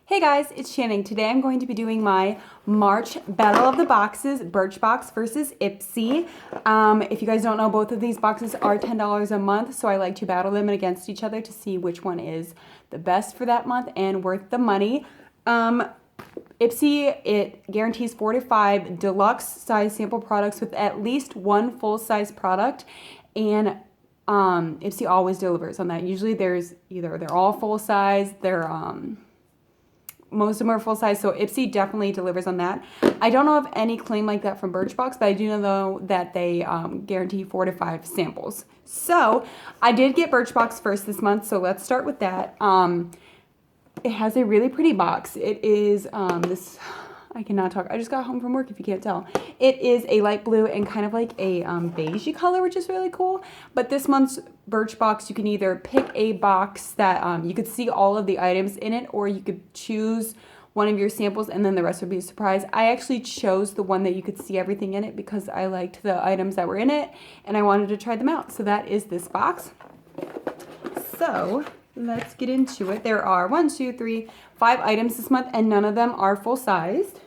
Hey guys, it's Shannon. Today I'm going to be doing my March Battle of the Boxes, Birchbox versus IPSY. If you guys don't know, both of these boxes are $10 a month, so I like to battle them against each other to see which one is the best for that month and worth the money. IPSY, it guarantees 4 to 5 deluxe size sample products with at least one full size product, and IPSY always delivers on that. Usually there's either they're all full size, most of them are full size, so IPSY definitely delivers on that. I don't know of any claim like that from Birchbox, but I do know that they guarantee 4 to 5 samples. So I did get Birchbox first this month, so let's start with that. It has a really pretty box. It is this, I cannot talk. I just got home from work if you can't tell. It is a light blue and kind of like a beigey color, which is really cool. But this month's Birchbox, you can either pick a box that you could see all of the items in it, or you could choose one of your samples and then the rest would be a surprise. I actually chose the one that you could see everything in it because I liked the items that were in it and I wanted to try them out. So that is this box. So let's get into it. There are 5 items this month and none of them are full sized.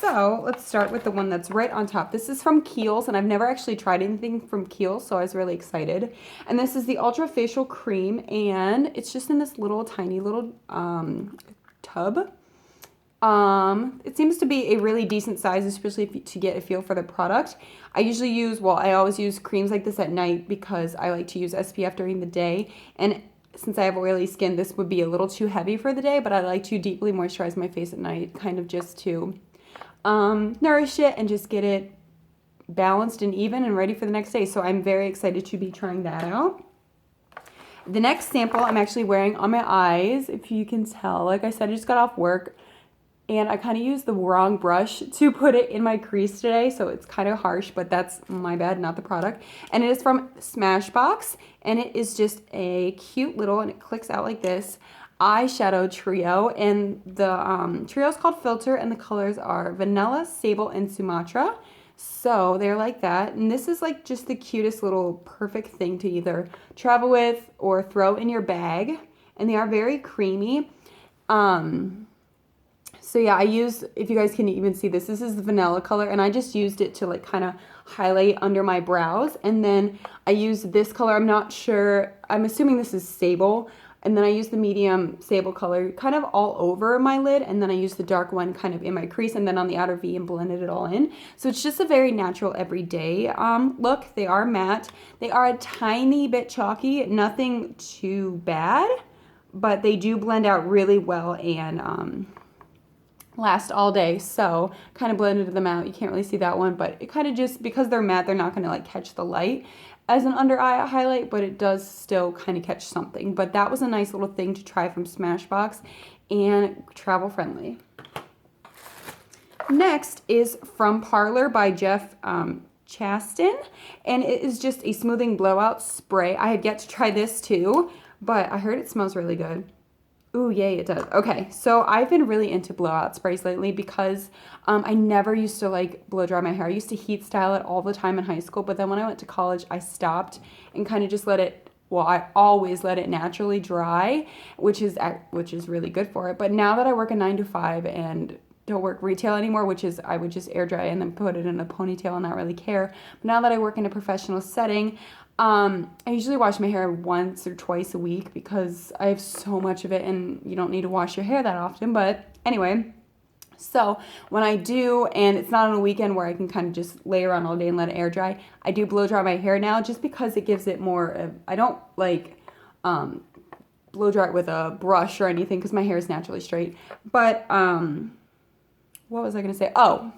So let's start with the one that's right on top. This is from Kiehl's, and I've never actually tried anything from Kiehl's, so I was really excited. And this is the Ultra Facial Cream, and it's just in this little tiny little tub. It seems to be a really decent size, especially to get a feel for the product. I always use creams like this at night because I like to use SPF during the day. And since I have oily skin, this would be a little too heavy for the day, but I like to deeply moisturize my face at night, kind of just to nourish it and just get it balanced and even and ready for the next day. So I'm very excited to be trying that out. The next sample I'm actually wearing on my eyes, if you can tell. Like I said, I just got off work and I kind of used the wrong brush to put it in my crease today, so it's kind of harsh, but that's my bad, not the product. And it is from Smashbox, and it is just a cute little, and it clicks out like this, eyeshadow trio, and the trio is called Filter, and the colors are Vanilla, Sable, and Sumatra. So they're like that, and this is like just the cutest little perfect thing to either travel with or throw in your bag, and they are very creamy. So yeah, if you guys can even see this is the vanilla color, and I just used it to like kind of highlight under my brows, and then I used this color, I'm not sure, I'm assuming this is Sable, and then I used the medium Sable color kind of all over my lid, and then I used the dark one kind of in my crease and then on the outer V and blended it all in. So it's just a very natural everyday look. They are matte. They are a tiny bit chalky, nothing too bad, but they do blend out really well and last all day. So kind of blended them out. You can't really see that one, but it kind of just, because they're matte, they're not going to like catch the light as an under eye highlight, but it does still kind of catch something. But that was a nice little thing to try from Smashbox and travel friendly. Next is from Parlor by Jeff Chastain, and it is just a smoothing blowout spray. I had yet to try this too, but I heard it smells really good. Ooh, yay, it does. Okay, so I've been really into blowout sprays lately because I never used to like blow dry my hair. I used to heat style it all the time in high school, but then when I went to college, I stopped and kind of just I always let it naturally dry, which is really good for it. But now that I work a 9 to 5 and don't work retail anymore, which is I would just air dry and then put it in a ponytail and not really care. But now that I work in a professional setting, I usually wash my hair once or twice a week because I have so much of it and you don't need to wash your hair that often. But anyway, so when I do, and it's not on a weekend where I can kind of just lay around all day and let it air dry, I do blow dry my hair now just because it gives it more, I don't like blow dry it with a brush or anything because my hair is naturally straight. But what was I going to say? Oh,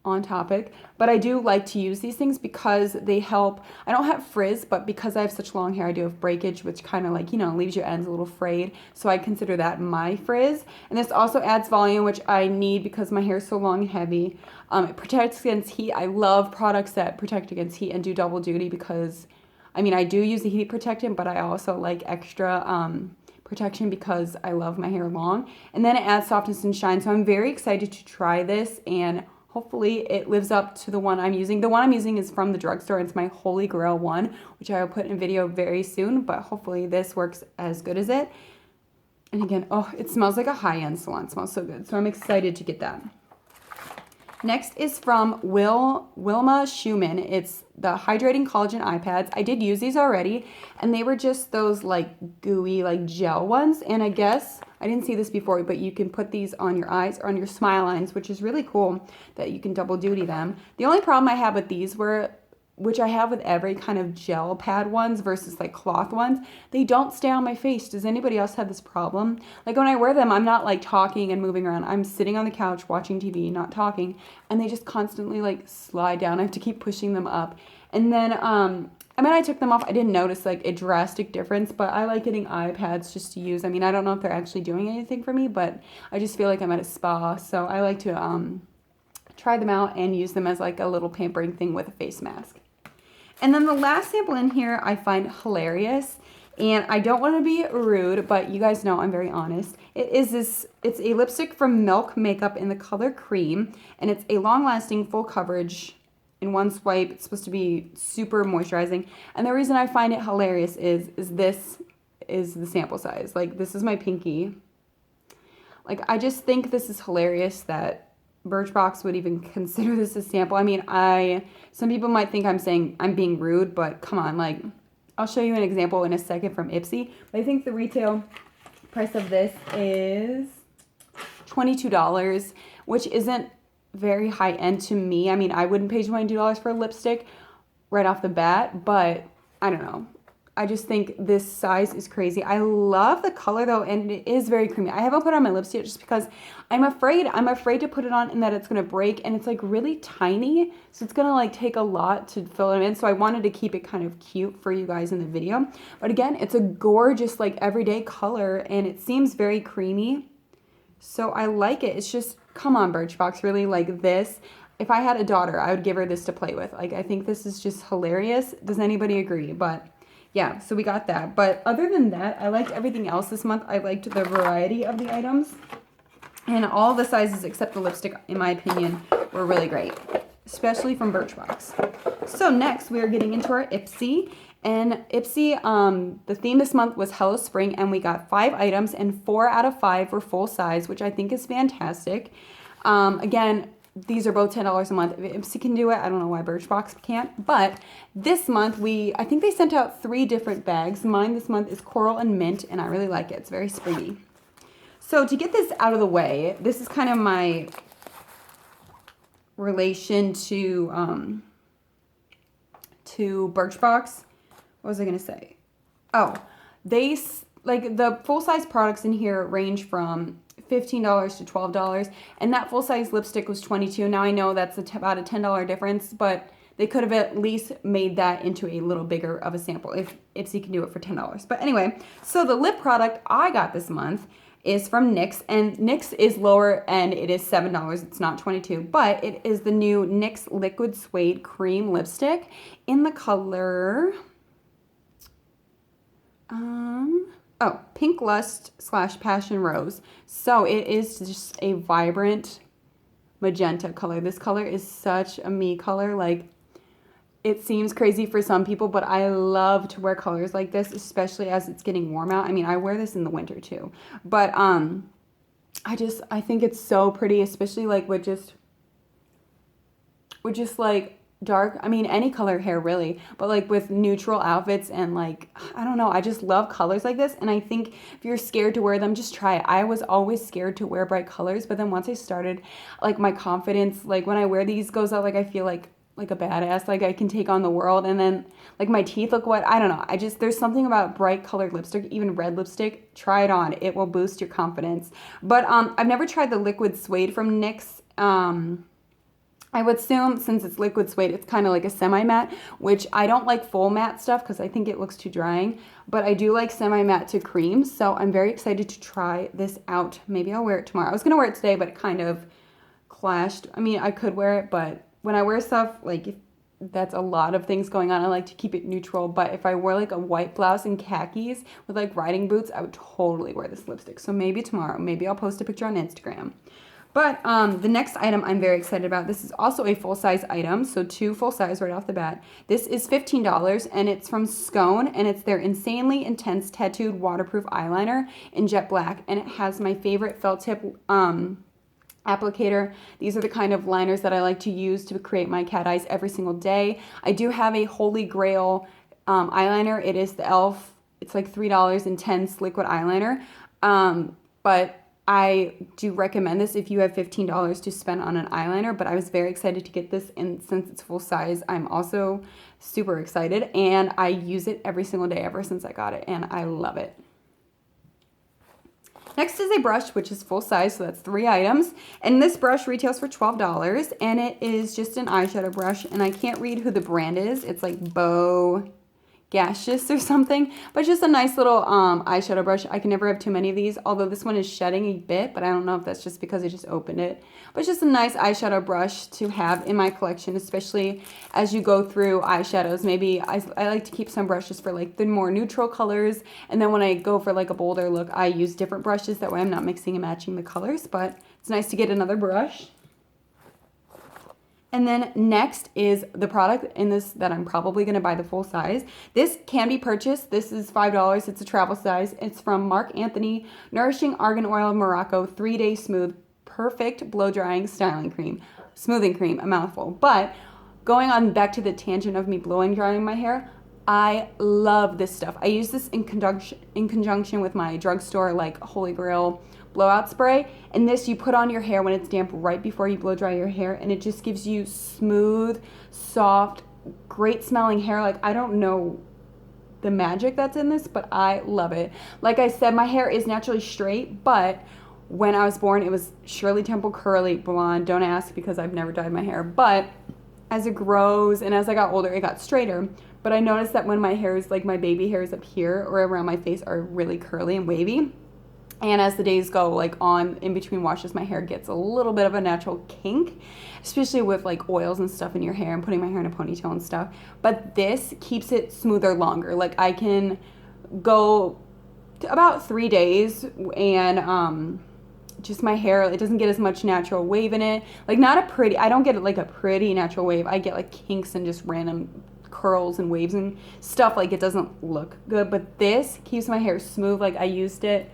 on topic, but I do like to use these things because they help. I don't have frizz, but because I have such long hair, I do have breakage, which kind of like, leaves your ends a little frayed. So I consider that my frizz. And this also adds volume, which I need because my hair is so long and heavy. It protects against heat. I love products that protect against heat and do double duty because, I do use the heat protectant, but I also like extra protection because I love my hair long. And then it adds softness and shine. So I'm very excited to try this, and hopefully it lives up to the one I'm using. The one I'm using is from the drugstore. It's my Holy Grail one, which I will put in a video very soon, but hopefully this works as good as it. And again, oh, it smells like a high-end salon. It smells so good. So I'm excited to get that. Next is from Wilma Schumann. It's the Hydrating Collagen Eye Pads. I did use these already, and they were just those like gooey, like gel ones. And I guess, I didn't see this before, but you can put these on your eyes or on your smile lines, which is really cool that you can double duty them. The only problem I have with these were, which I have with every kind of gel pad ones versus like cloth ones, they don't stay on my face. Does anybody else have this problem? Like when I wear them, I'm not like talking and moving around. I'm sitting on the couch watching TV, not talking, and they just constantly like slide down. I have to keep pushing them up. And then, I took them off. I didn't notice like a drastic difference, but I like getting eye pads just to use. I mean, I don't know if they're actually doing anything for me, but I just feel like I'm at a spa. So I like to try them out and use them as like a little pampering thing with a face mask. And then the last sample in here I find hilarious, and I don't want to be rude, but you guys know I'm very honest. It's a lipstick from Milk Makeup in the color Cream, and it's a long-lasting full coverage in one swipe. It's supposed to be super moisturizing, and the reason I find it hilarious is this is the sample size. Like, this is my pinky. Like, I just think this is hilarious that Birchbox would even consider this a sample. I mean, some people might think I'm saying I'm being rude, but come on, like, I'll show you an example in a second from IPSY. But I think the retail price of this is $22, which isn't very high end to me. I mean, I wouldn't pay $22 for a lipstick right off the bat, but I don't know. I just think this size is crazy. I love the color though, and it is very creamy. I haven't put it on my lips yet just because I'm afraid to put it on and that it's gonna break, and it's like really tiny, so it's gonna like take a lot to fill it in. So I wanted to keep it kind of cute for you guys in the video. But again, it's a gorgeous like everyday color, and it seems very creamy. So I like it. It's just, come on, Birchbox, really, like this. If I had a daughter, I would give her this to play with. Like, I think this is just hilarious. Does anybody agree? But yeah, so we got that. But other than that, I liked everything else this month. I liked the variety of the items. And all the sizes except the lipstick, in my opinion, were really great. Especially from Birchbox. So next, we are getting into our IPSY. And IPSY, the theme this month was Hello Spring. And we got 5 items. And 4 out of 5 were full size, which I think is fantastic. Again, these are both $10 a month. If IPSY can do it, I don't know why Birchbox can't. But this month, I think they sent out 3 different bags. Mine this month is Coral and Mint, and I really like it. It's very springy. So to get this out of the way, this is kind of my relation to Birchbox. What was I going to say? Oh, like the full-size products in here range from $15 to $12, and that full-size lipstick was $22. Now I know that's about a $10 difference, but they could have at least made that into a little bigger of a sample if IPSY can do it for $10. But anyway, so the lip product I got this month is from NYX, and NYX is lower and it is $7. It's not $22, but it is the new NYX Liquid Suede Cream Lipstick in the color Pink Lust / Passion Rose. So it is just a vibrant magenta color. This color is such a me color. Like, it seems crazy for some people, but I love to wear colors like this, especially as it's getting warm out. I mean, I wear this in the winter too. But I think it's so pretty, especially like with just like dark, I mean, any color hair really, but like with neutral outfits and like, I don't know, I just love colors like this. And I think if you're scared to wear them, just try it. I was always scared to wear bright colors, but then once I started, like, my confidence, like when I wear these goes out, like I feel like a badass, like I can take on the world. And then like my teeth look wet. I don't know, there's something about bright colored lipstick, even red lipstick. Try it on, it will boost your confidence. But I've never tried the Liquid Suede from NYX. I would assume since it's liquid suede, it's kind of like a semi-matte, which I don't like full matte stuff because I think it looks too drying, but I do like semi-matte to cream, so I'm very excited to try this out. Maybe I'll wear it tomorrow. I was going to wear it today, but it kind of clashed. I mean, I could wear it, but when I wear stuff, like, if that's a lot of things going on, I like to keep it neutral, but if I wore like a white blouse and khakis with like riding boots, I would totally wear this lipstick. So maybe tomorrow, maybe I'll post a picture on Instagram. But the next item I'm very excited about. This is also a full-size item, so 2 full size right off the bat. This is $15, and it's from Scone, and it's their Insanely Intense Tattooed Waterproof Eyeliner in jet black, and it has my favorite felt tip applicator. These are the kind of liners that I like to use to create my cat eyes every single day. I do have a Holy Grail eyeliner. It is the e.l.f. It's like $3.10 liquid eyeliner, but I do recommend this if you have $15 to spend on an eyeliner, but I was very excited to get this, and since it's full size, I'm also super excited, and I use it every single day ever since I got it, and I love it. Next is a brush, which is full size, so that's 3 items, and this brush retails for $12, and it is just an eyeshadow brush, and I can't read who the brand is. It's like Bow Gaseous or something, but just a nice little eyeshadow brush. I can never have too many of these, although this one is shedding a bit, but I don't know if that's just because I just opened it. But it's just a nice eyeshadow brush to have in my collection, especially as you go through eyeshadows. Maybe I like to keep some brushes for like the more neutral colors, and then when I go for like a bolder look, I use different brushes. That way I'm not mixing and matching the colors, but it's nice to get another brush. And then next is the product in this that I'm probably going to buy the full size. This can be purchased. This is $5. It's a travel size. It's from Marc Anthony Nourishing Argan Oil Morocco 3-Day Smooth Perfect Blow Drying Styling Cream. Smoothing cream, a mouthful. But going on back to the tangent of me blowing drying my hair, I love this stuff. I use this in conjunction with my drugstore like Holy Grail blowout spray, and this you put on your hair when it's damp right before you blow dry your hair, and it just gives you smooth, soft, great smelling hair. Like, I don't know the magic that's in this, but I love it. Like I said, my hair is naturally straight, but when I was born it was Shirley Temple curly blonde. Don't ask because I've never dyed my hair, but as it grows and as I got older it got straighter. But I noticed that when my hair is like my baby hairs up here or around my face are really curly and wavy, and as the days go, like on in between washes, my hair gets a little bit of a natural kink, especially with like oils and stuff in your hair and putting my hair in a ponytail and stuff. But this keeps it smoother longer. Like I can go about 3 days and just my hair, it doesn't get as much natural wave in it. Like not a pretty, I don't get like a pretty natural wave. I get like kinks and just random curls and waves and stuff. Like it doesn't look good, but this keeps my hair smooth. Like I used it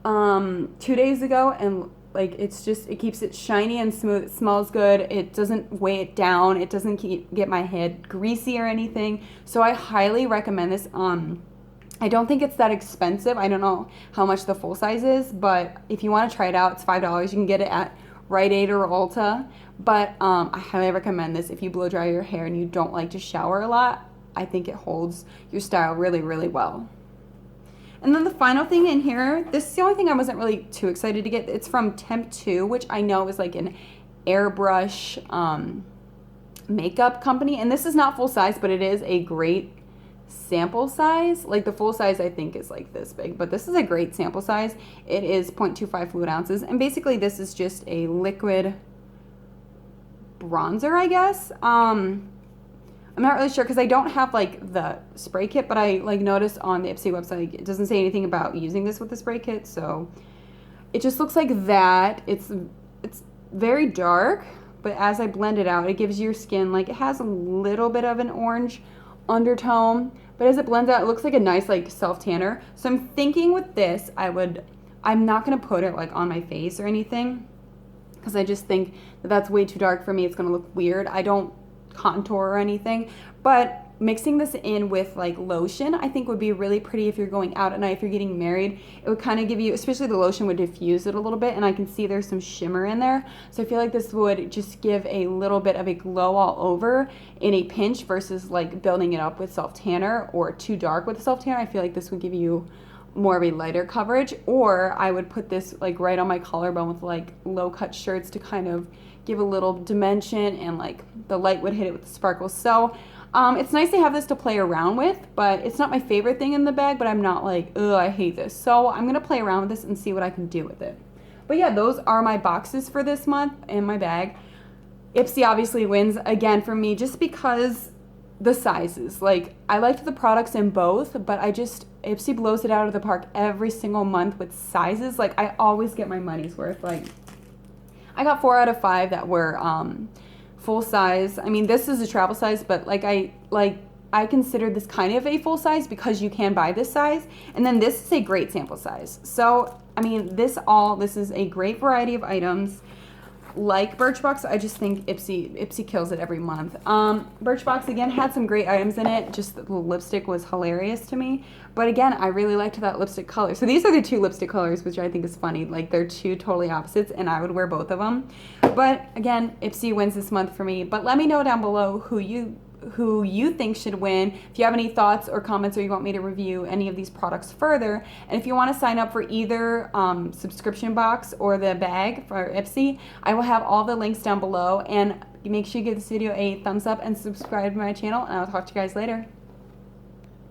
2 days ago, and like it's just, it keeps it shiny and smooth. It smells good. It doesn't weigh it down. It doesn't get my head greasy or anything. So I highly recommend this. I don't think it's that expensive. I don't know how much the full size is, but if you want to try it out, it's $5. You can get it at Rite Aid or Ulta. But I highly recommend this if you blow dry your hair and you don't like to shower a lot. I think it holds your style really, really well. And then the final thing in here, this is the only thing I wasn't really too excited to get. It's from Temp 2, which I know is like an airbrush makeup company. And this is not full size, but it is a great sample size. Like the full size I think is like this big, but this is a great sample size. It is 0.25 fluid ounces. And basically this is just a liquid bronzer, I guess. I'm not really sure because I don't have like the spray kit, but I like noticed on the IPSY website it doesn't say anything about using this with the spray kit, so it just looks like that. It's very dark, but as I blend it out, it gives your skin like, it has a little bit of an orange undertone, but as it blends out, it looks like a nice like self tanner. So I'm thinking with this, I'm not gonna put it like on my face or anything because I just think that that's way too dark for me. It's gonna look weird. I don't contour or anything, but mixing this in with like lotion I think would be really pretty if you're going out at night, if you're getting married. It would kind of give you, especially the lotion would diffuse it a little bit, and I can see there's some shimmer in there, so I feel like this would just give a little bit of a glow all over in a pinch versus like building it up with self tanner or too dark with self tanner. I feel like this would give you more of a lighter coverage. Or I would put this like right on my collarbone with like low cut shirts to kind of give a little dimension, and like the light would hit it with the sparkles. So it's nice to have this to play around with, but it's not my favorite thing in the bag, but I'm not like, ugh, I hate this. So I'm gonna play around with this and see what I can do with it. But yeah, those are my boxes for this month in my bag. IPSY obviously wins again for me just because the sizes. Like I liked the products in both, but IPSY blows it out of the park every single month with sizes. Like I always get my money's worth. Like I got 4 out of 5 that were full size. I mean, this is a travel size, but I consider this kind of a full size because you can buy this size. And then this is a great sample size. So, I mean, this is a great variety of items. Like Birchbox, I just think IPSY kills it every month. Birchbox, again, had some great items in it. Just the lipstick was hilarious to me. But again, I really liked that lipstick color. So these are the 2 lipstick colors, which I think is funny. Like, they're 2 totally opposites, and I would wear both of them. But again, IPSY wins this month for me. But let me know down below who you think should win. If you have any thoughts or comments, or you want me to review any of these products further. And if you want to sign up for either subscription box or the bag for IPSY, I will have all the links down below. And make sure you give this video a thumbs up and subscribe to my channel, and I'll talk to you guys later.